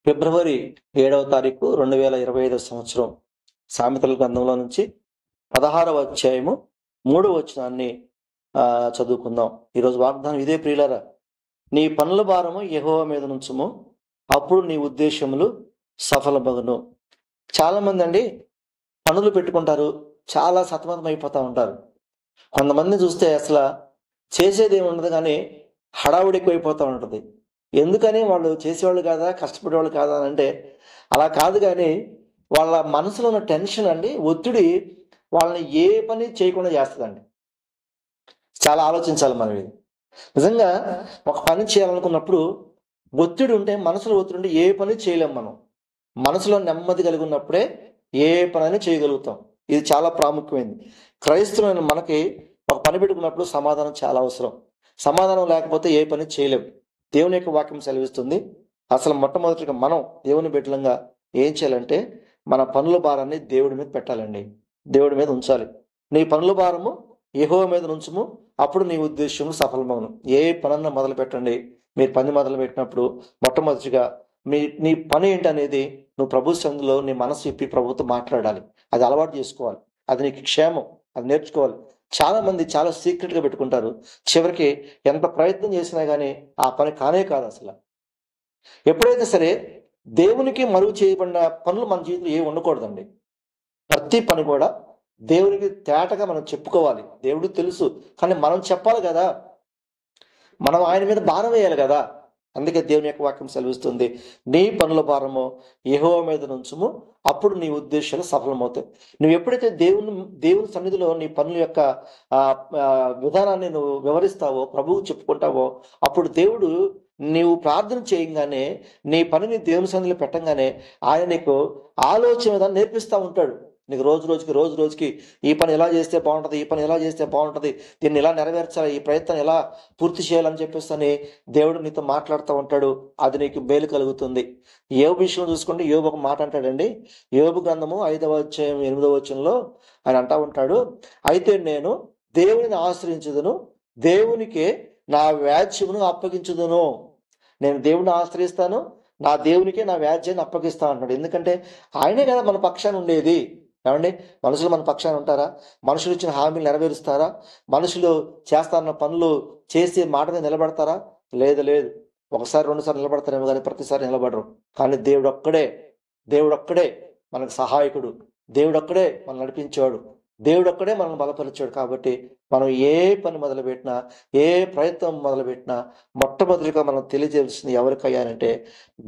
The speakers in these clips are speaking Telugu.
ఫిబ్రవరి 7వ తారీఖు 2025 సంవత్సరం సామెతల గ్రంథంలో నుంచి 16వ అధ్యాయము 3వ వచనాన్ని చదువుకుందాం. ఈరోజు వాగ్దానం ఇదే ప్రియులారా, నీ పనుల భారము యెహోవా మీద నుంచుము, అప్పుడు నీ ఉద్దేశములు సఫలమగును. చాలా మంది అండి పనులు పెట్టుకుంటారు, చాలా సతమతం అయిపోతూ ఉంటారు. కొంతమంది చూస్తే అసలు చేసేది ఏమి ఉండదు, కానీ హడావుడి ఎక్కువైపోతూ ఉంటుంది. ఎందుకని వాళ్ళు చేసేవాళ్ళు కాదా, కష్టపడేవాళ్ళు కాదా అని అంటే అలా కాదు, కానీ వాళ్ళ మనసులో ఉన్న టెన్షన్ అండి, ఒత్తిడి వాళ్ళని ఏ పని చేయకుండా చేస్తుందండి. చాలా ఆలోచించాలి మనం. ఇది నిజంగా ఒక పని చేయాలనుకున్నప్పుడు ఒత్తిడి ఉంటే, మనసులో ఒత్తిడి ఉంటే ఏ పని చేయలేం. మనం మనసులో నెమ్మది కలిగి ఉన్నప్పుడే ఏ పని చేయగలుగుతాం. ఇది చాలా ప్రాముఖ్యమైనది. క్రైస్తవులైన మనకి ఒక పని పెట్టుకున్నప్పుడు సమాధానం చాలా అవసరం. సమాధానం లేకపోతే ఏ పని చేయలేం. దేవుని యొక్క వాక్యం సెలవిస్తుంది. అసలు మొట్టమొదటిగా మనం దేవుని బిడ్డలంగా ఏం చేయాలంటే, మన పనుల భారాన్ని దేవుడి మీద పెట్టాలండి, దేవుడి మీద ఉంచాలి. నీ పనుల భారము యెహోవా మీద ఉంచుము, అప్పుడు నీ ఉద్దేశం సఫలమవును. ఏ పనన్నా మొదలు పెట్టండి. మీరు పని మొదలు పెట్టినప్పుడు మొట్టమొదటిగా నీ పని ఏంటనేది నువ్వు ప్రభు సన్నిధిలో నీ మనసు ఇప్పి ప్రభుతో మాట్లాడాలి. అది అలవాటు చేసుకోవాలి. అది నీకు క్షేమం, అది నేర్చుకోవాలి. చాలా మంది చాలా సీక్రెట్గా పెట్టుకుంటారు. చివరికి ఎంత ప్రయత్నం చేసినా కానీ ఆ పని కానే కాదు. అసలు ఎప్పుడైతే సరే దేవునికి మరుగు చేయబడిన పనులు మన జీవితంలో ఏమి ఉండకూడదండి. ప్రతి పని కూడా దేవునికి తేటగా మనం చెప్పుకోవాలి. దేవుడు తెలుసు, కానీ మనం చెప్పాలి కదా, మనం ఆయన మీద భారం వేయాలి కదా. అందుకే దేవుని యొక్క వాక్యం సెలవిస్తుంది, నీ పనుల భారము యెహోవా మీద నుంచుము, అప్పుడు నీ ఉద్దేశాలు సఫలమవుతాయి. నువ్వు ఎప్పుడైతే దేవుని సన్నిధిలో నీ పనుల యొక్క విధానాన్ని నువ్వు వివరిస్తావో, ప్రభువు చెప్పుకుంటావో, అప్పుడు దేవుడు నీవు ప్రార్థన చేయగానే, నీ పనిని దేవుని సన్నిధిలో పెట్టంగానే ఆయన నీకు ఆలోచన విధానం నేర్పిస్తూ ఉంటాడు. నీకు రోజు రోజుకి ఈ పని ఎలా చేస్తే బాగుంటుంది, ఈ పని ఎలా చేస్తే బాగుంటుంది, దీన్ని ఎలా నెరవేర్చాలి, ఈ ప్రయత్నం ఎలా పూర్తి చేయాలని చెప్పేసి దేవుడు నీతో మాట్లాడుతూ ఉంటాడు. అది నీకు మేలు కలుగుతుంది. యోబు విషయంలో చూసుకుంటే యోబు ఒక మాట అంటాడండి. యోబు గ్రంథము 5వ అధ్యాయం 8వ వచనంలో ఆయన అంటా ఉంటాడు, అయితే నేను దేవుని ఆశ్రయించుదును, దేవునికే నా వ్యాజ్యమును అప్పగించుదును. నేను దేవుని ఆశ్రయిస్తాను, నా దేవునికే నా వ్యాజ్యాన్ని అప్పగిస్తాను అంటున్నాడు. ఎందుకంటే ఆయనే కదా మన పక్షాన ఉండేది. ఏమండి, మనుషులు మన పక్షాన ఉంటారా? మనుషులు ఇచ్చిన హామీలు నెరవేరుస్తారా? మనుషులు చేస్తారన్న పనులు చేసి మాట మీద నిలబడతారా? లేదు. ఒకసారి రెండుసార్లు నిలబడతారేమో, కానీ ప్రతిసారి నిలబడరు. కానీ దేవుడొక్కడే మనకు సహాయకుడు, దేవుడొక్కడే మనం నడిపించేవాడు, దేవుడొక్కడే మనల్ని బలపరిచాడు. కాబట్టి మనం ఏ పని మొదలుపెట్టినా, ఏ ప్రయత్నం మొదలుపెట్టినా మొట్టమొదటిగా మనం తెలియజేయాల్సింది ఎవరికయ్యానంటే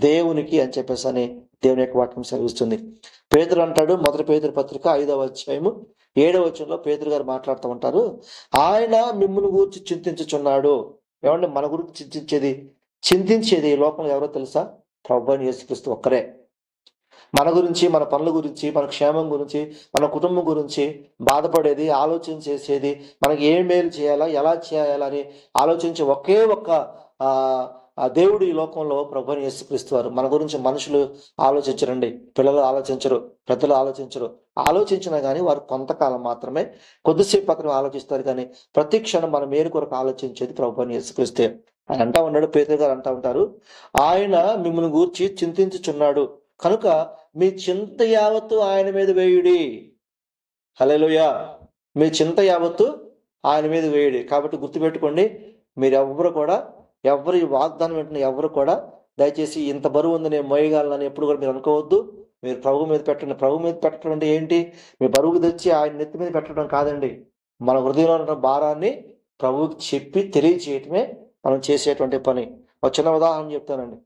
దేవునికి అని చెప్పేసి అని దేవుని యొక్క వాక్యం సెలవిస్తుంది. పేతురు అంటాడు, మొదటి పేతురు పత్రిక 5వ అధ్యాయము 7వ వచనంలో పేతురు గారు మాట్లాడుతూ ఉంటారు, ఆయన మిమ్మల్ని గురించి చింతించుచున్నాడు. ఏమంటే మన గురించి చింతించేది ఈ లోకంలో ఎవరో తెలుసా? ప్రభువైన యేసుక్రీస్తు ఒక్కరే. మన గురించి, మన పనుల గురించి, మన క్షేమం గురించి, మన కుటుంబం గురించి బాధపడేది, ఆలోచన చేసేది, మనకి ఏ మేలు చేయాలా, ఎలా చేయాలని ఆలోచించే ఒకే ఒక్క దేవుడు ఈ లోకంలో ప్రభువైన యేసుక్రీస్తు వారు. మన గురించి మనుషులు ఆలోచించరండి, పిల్లలు ఆలోచించరు, పెద్దలు ఆలోచించరు. ఆలోచించినా కానీ వారు కొంతకాలం మాత్రమే, కొద్దిసేపు మాత్రమే ఆలోచిస్తారు. కానీ ప్రతి క్షణం మన మేలు కొరకు ఆలోచించేది ప్రభువైన యేసుక్రీస్తే. ఆయన అంటా ఉన్నాడు, పేతురు గారు అంటా ఉంటారు, ఆయన మిమ్మల్ని గూర్చి చింతించుచున్నాడు కనుక మీ చింత యావత్తు ఆయన మీద వేయుడి. హల్లెలూయా. మీ చింత యావత్తు ఆయన మీద వేయుడి. కాబట్టి గుర్తుపెట్టుకోండి, మీరు ఎవరు ఈ వాగ్దానం వెంటనే ఎవరు కూడా దయచేసి ఇంత బరువు ఉంది నేను మోయగలనని ఎప్పుడు కూడా మీరు అనుకోవద్దు. మీరు ప్రభు మీద పెట్టండి. ప్రభు మీద పెట్టడం అంటే ఏంటి? మీ బరువు తెచ్చి ఆయన నెత్తి మీద పెట్టడం కాదండి. మన హృదయంలో ఉన్న భారాన్ని ప్రభువుకి చెప్పి తెలియచేయటమే మనం చేసేటువంటి పని. ఒక చిన్న ఉదాహరణ చెప్తానండి.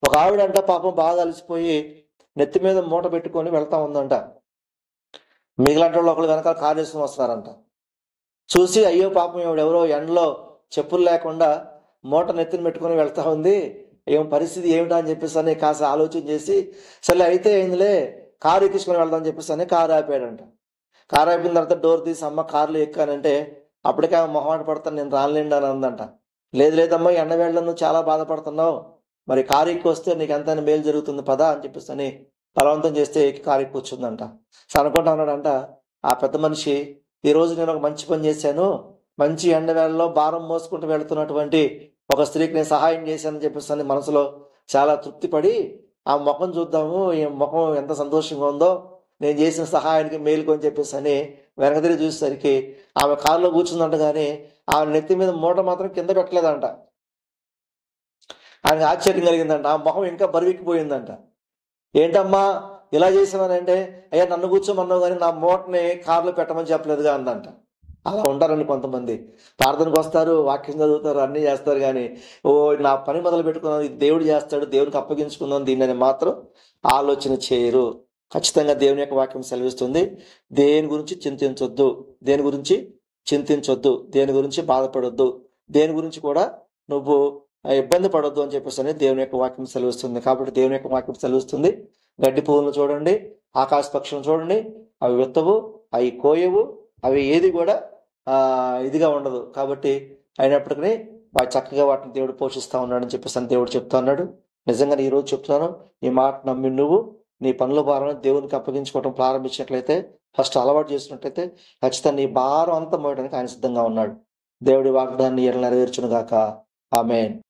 ఒక ఆవిడంట పాపం బాగా అలసిపోయి నెత్తి మీద మూట పెట్టుకొని వెళ్తా ఉందంట. మిగిలిన వాళ్ళు ఒకళ్ళు వెనకాల కారు వేసుకుని వస్తున్నారంట. చూసి అయ్యో పాపం ఎవరో ఎండలో చెప్పులు లేకుండా మూట నెత్తిని పెట్టుకొని వెళ్తా ఉంది, ఏం పరిస్థితి ఏమిటా అని చెప్పేసి అని కాస్త ఆలోచన చేసి, సరే అయితే ఏందిలే కారు ఎక్కించుకొని వెళ్దాం అని చెప్పేసి అని కారు ఆపాడంట. కారు ఆపిన తర్వాత డోర్ తీసి అమ్మ కారులో ఎక్కానంటే అప్పటికే ఆమె మొహమాట పడతాను, నేను రాలేండి అని అందంట. లేదమ్మా, ఎండ వేళ నువ్వు చాలా బాధపడుతున్నావు, మరి కారు ఎక్కి వస్తే నీకు ఎంత మేలు జరుగుతుంది పదా అని చెప్పేసి అని బలవంతం చేస్తే ఎక్కి కారు ఎక్కి కూర్చుందంట. అనుకుంటా ఉన్నాడంట ఆ పెద్ద మనిషి, ఈరోజు నేను ఒక మంచి పని చేశాను, మంచి ఎండవేళలో భారం మోసుకుంటూ వెళుతున్నటువంటి ఒక స్త్రీకి నేను సహాయం చేశానని చెప్పేసి మనసులో చాలా తృప్తిపడి ఆ ముఖం చూద్దాము, ఈ ముఖం ఎంత సంతోషంగా ఉందో, నేను చేసిన సహాయానికి మేలుకు అని చెప్పేసి అని వెనక తిరిగి చూసేసరికి ఆమె కారులో కూర్చుందంట, కానీ ఆమె నెత్తి మీద మూట మాత్రం కింద పెట్టలేదంట. ఆయనకు ఆశ్చర్యం కలిగిందంట. ఆ ముఖం ఇంకా బరువెక్కిపోయిందంట. ఏంటమ్మా ఇలా చేసామనంటే, అయ్యా నన్ను కూర్చోమన్నావు కానీ నా మూటని కారులో పెట్టమని చెప్పలేదుగా అందంట. అలా ఉంటారండి కొంతమంది. ప్రార్థనకు వస్తారు, వాక్యం చదువుతారు, అన్నీ చేస్తారు, కానీ ఓ నా పని మొదలు పెట్టుకున్నాను, ఇది దేవుడు చేస్తాడు, దేవునికి అప్పగించుకుందాం దీన్ని మాత్రం ఆలోచన చేయరు. ఖచ్చితంగా దేవుని యొక్క వాక్యం సెలవిస్తుంది, దేని గురించి చింతించొద్దు, దేని గురించి చింతించొద్దు, దేని గురించి బాధపడొద్దు, దేని గురించి కూడా నువ్వు ఇబ్బంది పడొద్దు అని చెప్పేసి అనేది దేవుని యొక్క వాక్యం సెలవిస్తుంది. కాబట్టి దేవుని యొక్క వాక్యం సెలవిస్తుంది, గడ్డి పువ్వులను చూడండి, ఆకాశ పక్షులను చూడండి, అవి విత్తవు, అవి కోయవు, అవి ఏది కూడా ఇదిగా ఉండదు. కాబట్టి అయినప్పటికీ చక్కగా వాటిని దేవుడు పోషిస్తూ ఉన్నాడని చెప్పేసి అని దేవుడు చెప్తా ఉన్నాడు. నిజంగా ఈ రోజు చెప్తున్నాను, ఈ మాట నమ్మి నువ్వు నీ పనుల భారం దేవునికి అప్పగించుకోవడం ప్రారంభించినట్లయితే, ఫస్ట్ అలవాటు చేసినట్లయితే, ఖచ్చితంగా నీ భారం అంతా మోయడానికి ఆయన సిద్ధంగా ఉన్నాడు. దేవుడి వాగ్దాన్ని నెరవేర్చును గాక. ఆమేన్.